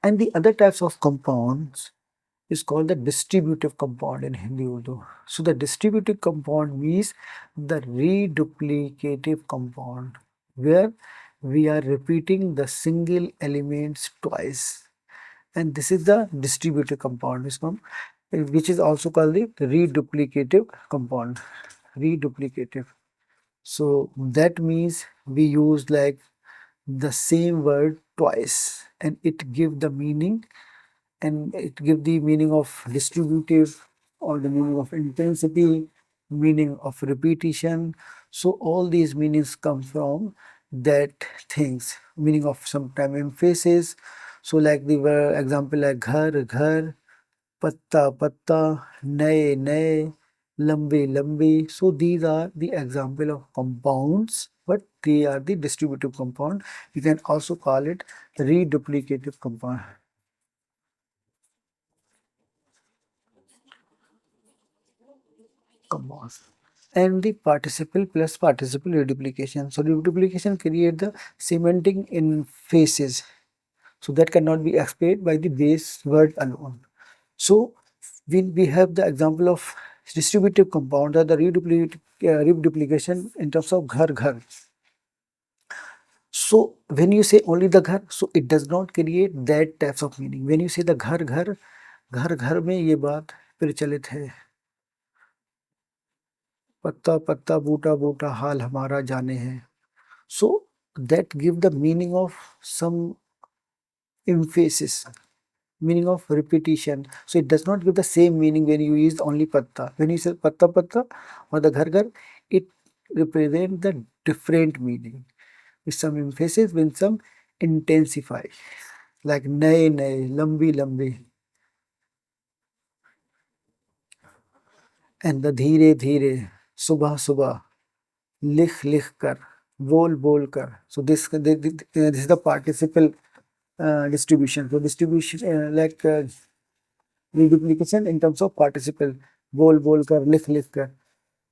And the other types of compounds is called the distributive compound in Hindi Urdu. So the distributive compound means the reduplicative compound, where we are repeating the single elements twice, and this is the distributive compound, which is also called the reduplicative compound. Reduplicative. So that means we use like the same word twice, and it give the meaning, and it give the meaning of distributive, or the meaning of intensity, meaning of repetition. So all these meanings come from that things, meaning of sometime emphasis. So like the example like ghar ghar, patta patta, naye naye, lambi lambi. So these are the example of compounds, but they are the distributive compound. You can also call it reduplicative compound. Compounds. And the participle plus participle reduplication. So reduplication create the semantic emphasis. So that cannot be explained by the base word alone. So when we have the example of distributive compound or the reduplication in terms of ghar ghar. So when you say only the ghar, so it does not create that types of meaning. When you say the घर घर में ये बात प्रचलित है, पत्ता पत्ता बूटा बूटा हाल हमारा जाने हैं. So that give the meaning of some emphasis, meaning of repetition. So it does not give the same meaning when you use only patta. When you say patta patta or the ghar, it represent the different meaning with some emphasis, with some intensify, like naye naye, lambi lambi, and the धीरे धीरे, सुबह सुबह, लिख लिख कर, बोल बोल कर. So this is the participle distribution. So distribution reduplication in terms of participle, bol bol kar, likh likh kar.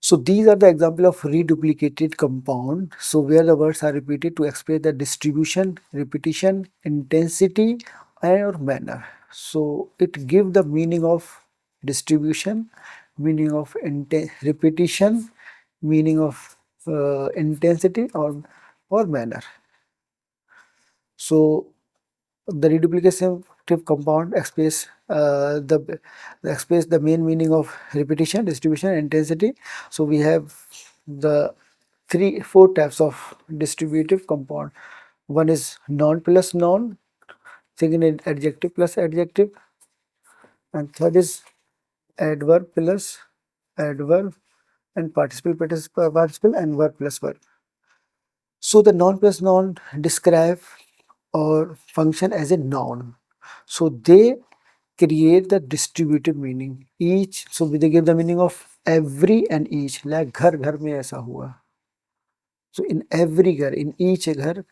So these are the example of reduplicated compound. So where the words are repeated to express the distribution, repetition, intensity, or manner. So it give the meaning of distribution, meaning of repetition, meaning of intensity, or manner. So the reduplicative compound express the main meaning of repetition, distribution, and intensity. So we have the four types of distributive compound. One is noun plus noun, second is adjective plus adjective, and third is adverb plus adverb, and participle and verb plus verb. So the noun plus noun describe or function as a noun. So they create the distributive meaning. Each, so they give the meaning of every and each. Like घर घर में ऐसा हुआ. So in every घर, in each घर,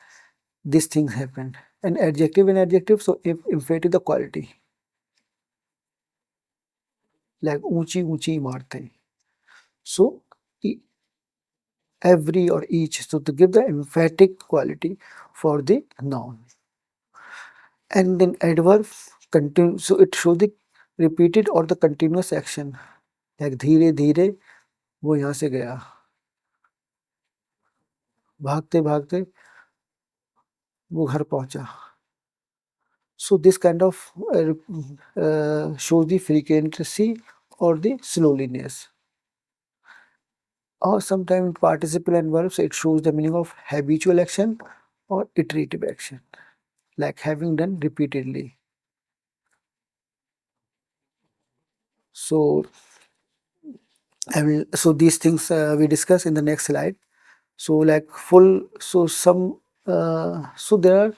these things happened. And adjective, so if emphatic the quality. Like ऊंची ऊंची इमारतें. So every or each, so to give the emphatic quality for the noun. And then adverb continue, so it shows the repeated or the continuous action. Like धीरे धीरे वो यहाँ से गया, भागते भागते वो घर पहुंचा. So this kind of shows the frequency or the slowness. Or sometimes participle and verbs, it shows the meaning of habitual action or iterative action, like having done repeatedly. So so these things we discuss in the next slide. So like so there are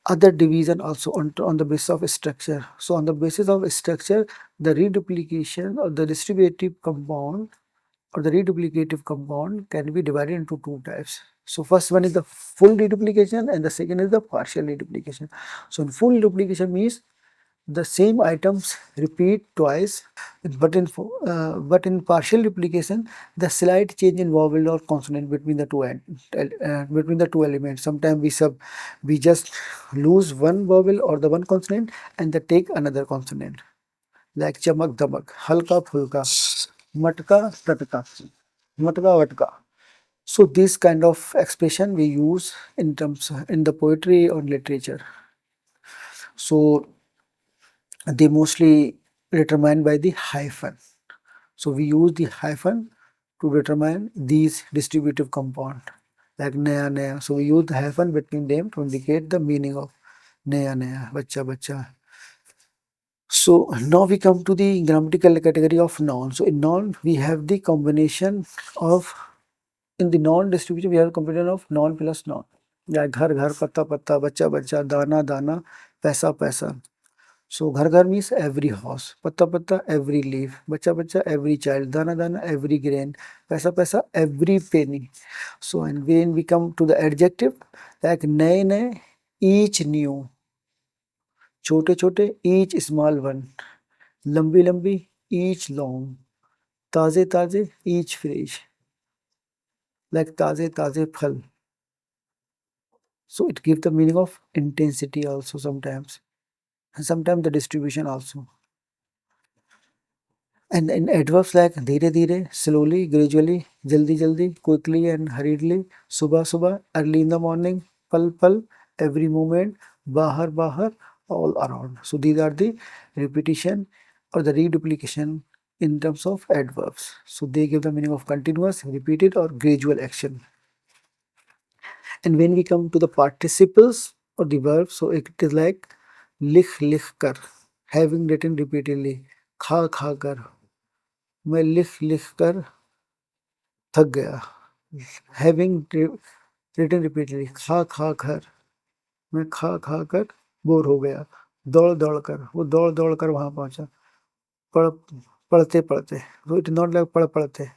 other division also on the basis of structure. So on the basis of structure, the reduplication or the distributive compound or the reduplicative compound can be divided into two types. So first one is the full reduplication and the second is the partial reduplication. So full reduplication means the same items repeat twice, but in partial replication, the slight change in vowel or consonant between the between the two elements. Sometimes we just lose one vowel or the one consonant and they take another consonant, like chamak damak, halka phulka, matka tatka, matka vatka. So this kind of expression we use in terms in the poetry or literature. So they mostly determined by the hyphen. So we use the hyphen to determine these distributive compound like naya naya. So we use the hyphen between them to indicate the meaning of naya naya, bacha bacha. So now we come to the grammatical category of noun. So in noun we have the combination of, in the non distributive we have combination of noun plus noun. Like ghar ghar, patta patta, bacha bacha, dana dana, paisa paisa. So ghar ghar means every house, patta patta every leaf, bacha bacha every child, dana dana every grain, paisa paisa every penny. So and when we come to the adjective, like naye naye, each new, छोटे छोटे each small one, लंबी लंबी each long, ताजे ताजे each fresh, like ताजे ताजे फल. So it gives the meaning of intensity also sometimes, and sometimes the distribution also. And in adverbs like धीरे धीरे, slowly, gradually, jaldi jaldi, quickly and hurriedly, subah subah, early in the morning, pal pal, every moment, bahar bahar, all around. So these are the repetition or the reduplication in terms of adverbs. So they give the meaning of continuous, repeated or gradual action. And when we come to the participles or the verbs, so it is like likh kar, having written repeatedly, खा कर, मैं लिख कर थक गया, having written repeatedly, खा कर, मैं खा कर बोर हो गया, दौड़ कर, वो दौड़ कर वहां पहुंचा, पढ़ पढ़ते पढ़ते, so it is not like पढ़ पढ़ते.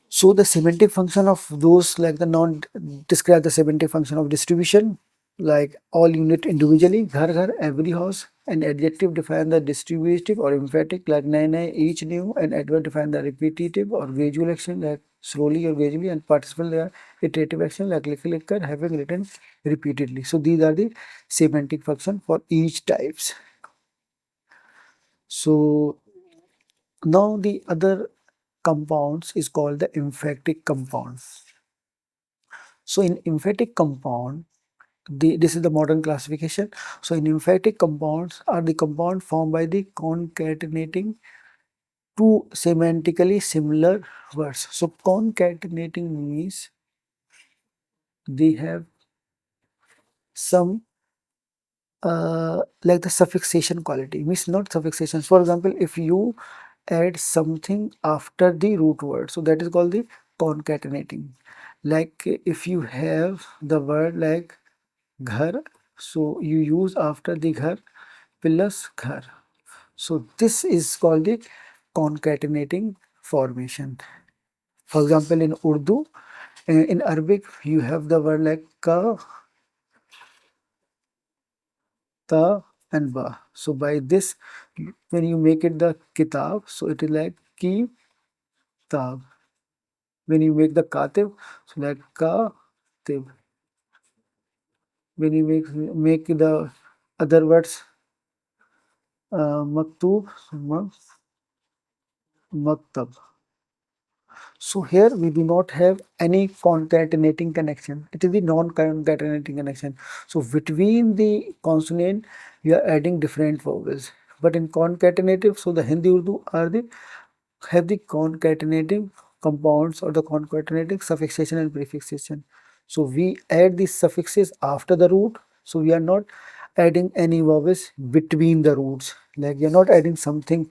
So the semantic function of those like the non describe the semantic function of distribution, like all unit individually, ghar ghar, every house, and adjective define the distributive or emphatic like nay nay, each new, and adverb define the repetitive or gradual action like slowly or gradually, and participle they are iterative action like likh kar, having written repeatedly. So these are the semantic function for each types. So now the other compounds is called the emphatic compounds. So in emphatic compound, this is the modern classification. So in emphatic compounds are the compound formed by the concatenating two semantically similar words. So concatenating means they have some like the suffixation quality, means not suffixation. For example, if you add something after the root word, so that is called the concatenating. Like if you have the word like ghar, so you use after the ghar plus ghar. So this is called the concatenating formation. For example, in Urdu, in Arabic, you have the word like ka, ta, and ba. So by this, when you make it the kitab, so it is like ki tab. When you make the katib, so like ka tib. When you make the other words maktub, so maktab. So here we do not have any concatenating connection. It is the non-concatenating connection. So between the consonant, we are adding different vowels. But in concatenative, so the Hindi Urdu are the have the concatenating compounds or the concatenating suffixation and prefixation. So we add these suffixes after the root. So we are not adding any vowels between the roots. Like you're not adding something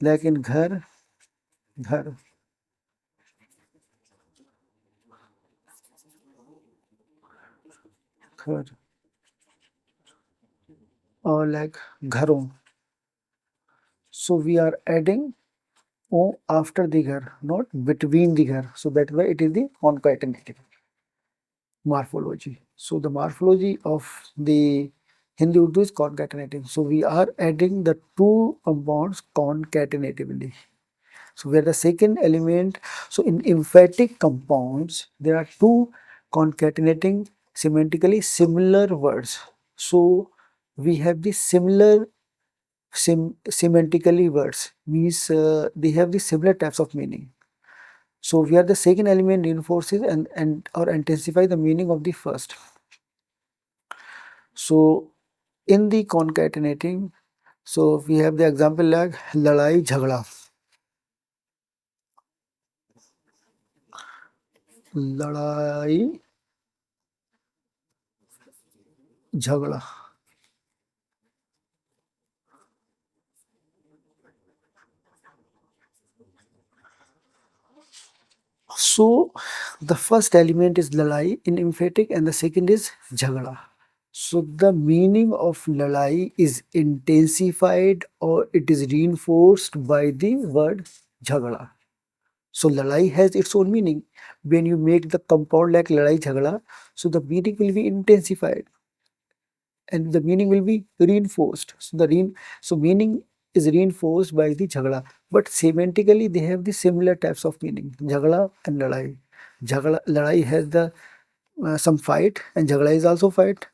like in ghar, ghar, ghar, or like gharon. So we are adding o after the ghar, not between the ghar. So that's why it is the concatenative. morphology. So the morphology of the Hindi Urdu is concatenating. So we are adding the two compounds concatenatively. So where the second element, so in emphatic compounds, there are two concatenating semantically similar words. So we have the similar semantically words, means they have the similar types of meaning. So where the second element reinforces and or intensify the meaning of the first. So in the concatenating, so we have the example like ladai jhagda. लड़ाई झगड़ा. So the first element is lalai in emphatic and the second is jhagda. So the meaning of lalai is intensified or it is reinforced by the word jhagda. So lalai has its own meaning. When you make the compound like ladai jhagda, so the meaning will be intensified and the meaning will be reinforced. So so meaning is reinforced by the jhagda, but semantically they have the similar types of meaning. Jhagda and ladai. Ladai has the some fight and jhagda is also fight.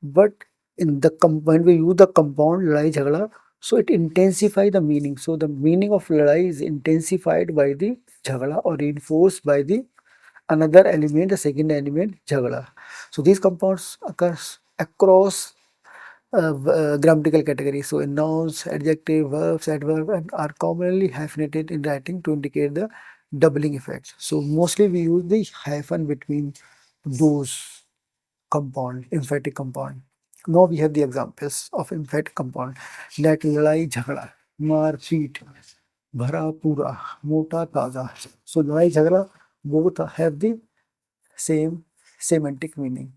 But in the when we use the compound ladai jhagda, so it intensify the meaning. So the meaning of ladai is intensified by the jhagda or reinforced by the another element, the second element jhagda. So these compounds occurs across grammatical categories. So in nouns, adjective, verbs, adverb, and are commonly hyphenated in writing to indicate the doubling effect. So mostly we use the hyphen between those compound, emphatic compound. Now we have the examples of emphatic compound like ladai jhagda, mar पीट, भरा पूरा, मोटा ताजा. So ladai jhagda both have the same semantic meaning.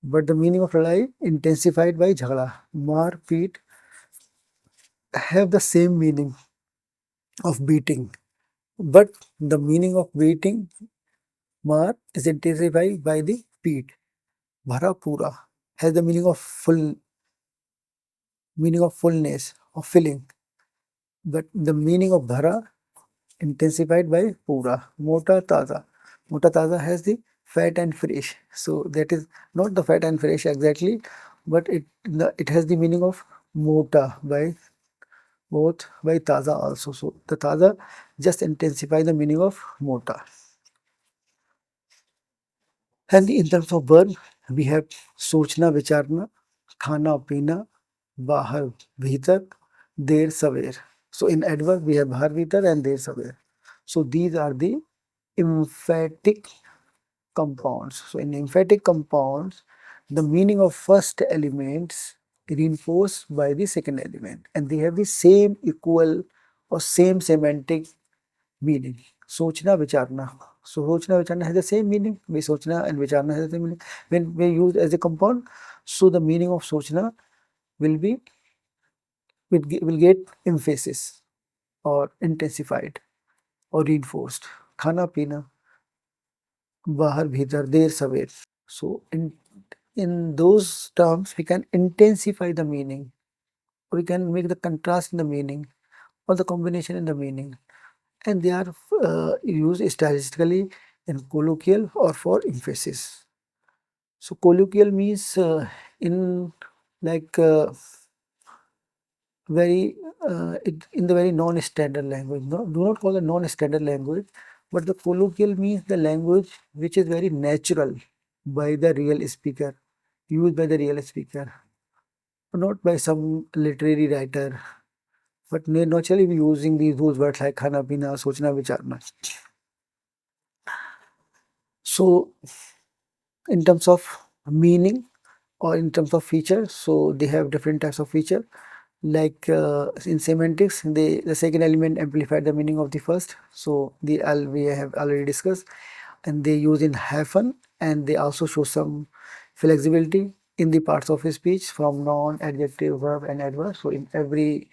But the meaning of ladai intensified by jhagda, mar, peet have the same meaning of beating. But the meaning of beating, mar, is intensified by the peet. Bhara pura has the meaning of fullness, of filling. But the meaning of bhara intensified by pura. Mota taza. Mota taza has the fat and fresh. So that is not the fat and fresh exactly, but it has the meaning of mota by both by taza also. So the taza just intensify the meaning of mota. And in terms of verb, we have सोचना विचारना, खाना पीना, बाहर भीतर, देर सवेर. So in adverb we have बाहर भीतर and देर सवेर. So these are the emphatic compounds. So in emphatic compounds, the meaning of first elements reinforced by the second element and they have the same equal or same semantic meaning. Sochna vicharna. So sochna vicharna has the same meaning. We sochna and vicharna has the same meaning. When we use as a compound, so the meaning of sochna will be will get emphasis or intensified or reinforced. Khana pina, bahar bhitar, der saver. So in those terms we can intensify the meaning. We can make the contrast in the meaning or the combination in the meaning. And they are used stylistically in colloquial or for emphasis. So colloquial means in like very in the very non-standard language. No, do not call the non-standard language, but the colloquial means the language which is very natural by the real speaker, used by the real speaker, not by some literary writer. But naturally we using those words like khana pina, sochna vicharna. So in terms of meaning or in terms of feature, so they have different types of feature. Like in semantics, the second element amplified the meaning of the first. So we have already discussed, and they use in hyphen, and they also show some flexibility in the parts of speech from noun, adjective, verb, and adverb. So in every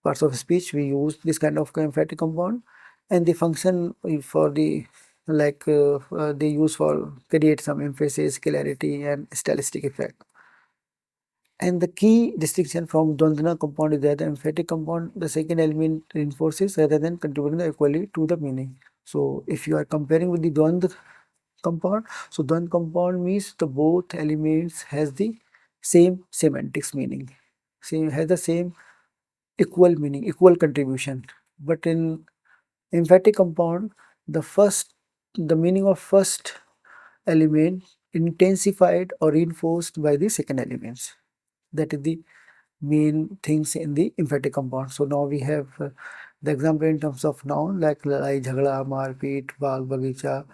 parts of speech, we use this kind of emphatic compound, and the function for the they use for create some emphasis, clarity, and stylistic effect. And the key distinction from Dvandana compound is that the emphatic compound, the second element reinforces rather than contributing equally to the meaning. So if you are comparing with the Dvand compound, so Dvand compound means the both elements has the same semantics meaning, same has the same equal meaning, equal contribution. But in emphatic compound, the meaning of first element intensified or reinforced by the second elements. That is the main things in the emphatic compound. So now we have the example in terms of noun like ladai, jhagda, marpeet, bagh, bagicha,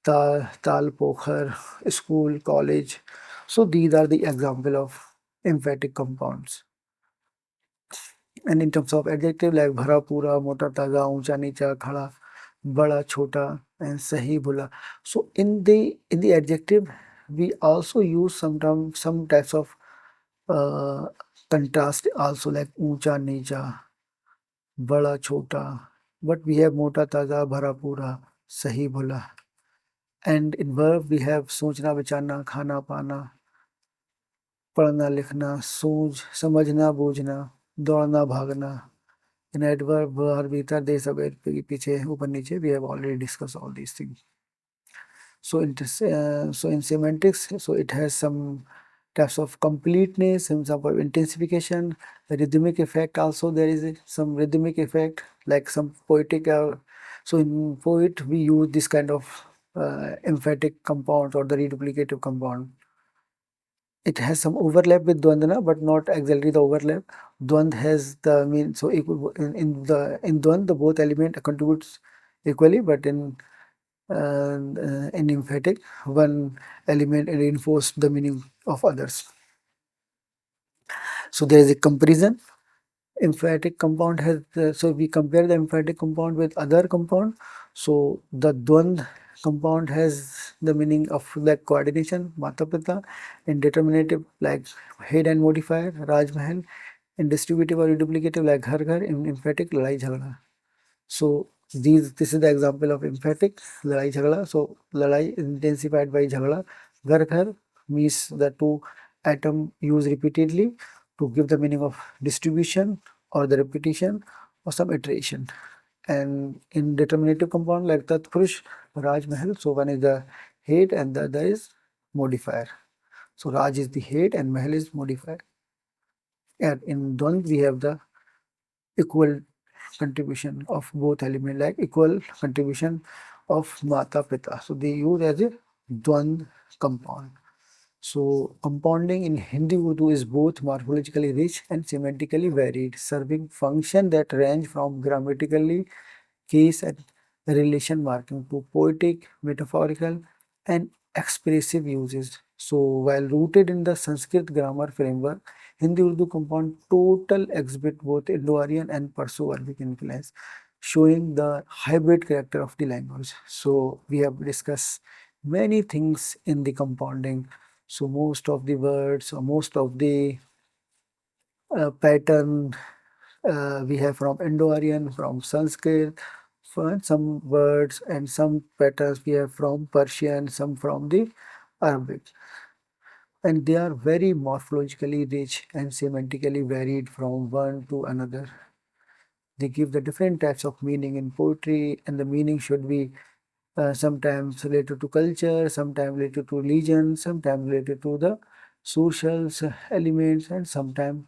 tal, pokhar, school, college. So these are the example of emphatic compounds. And in terms of adjective like bhara, pura, mota, taza, uncha, nicha, khada, bada, chota, and sahi, bula. So in the adjective, we also use sometimes some types of uh, contrast also like ऊंचा नीचा बड़ा छोटा but we have मोटा ताजा भरा पूरा सही भुला and in verb we have सोचना विचारना खाना पाना पढ़ना लिखना सूझ समझना बूझना दौड़ना भागना in adverb बाहर भीतर देश अवैध पीछे ऊपर नीचे we have already discussed all these things. So in semantics, so it has some types of completeness, some sort of intensification, the rhythmic effect also there is some rhythmic effect like some poetic. So in poet we use this kind of emphatic compound or the reduplicative compound. It has some overlap with Dvandana, but not exactly the overlap. Dvand has the mean so in Dvand the both element contributes equally, but in emphatic, one element reinforce the meaning of others. So there is a comparison. Emphatic compound has so we compare the emphatic compound with other compound. So the Dvand compound has the meaning of like coordination, Mata Pita, and determinative like head and modifier, Raj Mahal, and distributive or duplicative like Ghar Ghar, in emphatic Ladai Jhagda. So this is the example of emphatic ladai jhagda. So ladai is intensified by jhagda. Ghar ghar means the two atom used repeatedly to give the meaning of distribution or the repetition or some iteration. And in determinative compound like Tat Purush, Raj Mahal, so one is the head and the other is modifier. So Raj is the head and Mahal is modifier. And in Dvand we have the equal contribution of both element like equal contribution of Mata Pita. So they use as a Dvand compound. So compounding in Hindi Urdu is both morphologically rich and semantically varied, serving function that range from grammatically case and relation marking to poetic, metaphorical, and expressive uses. So, while rooted in the Sanskrit grammar framework, Hindi Urdu compound total exhibit both Indo-Aryan and Perso-Arabic influence, showing the hybrid character of the language. So, we have discussed many things in the compounding. So, most of the words or most of the pattern we have from Indo-Aryan, from Sanskrit, for some words and some patterns we have from Persian, some from the Arabic. And they are very morphologically rich and semantically varied from one to another. They give the different types of meaning in poetry, and the meaning should be sometimes related to culture, sometimes related to religion, sometimes related to the social elements, and sometimes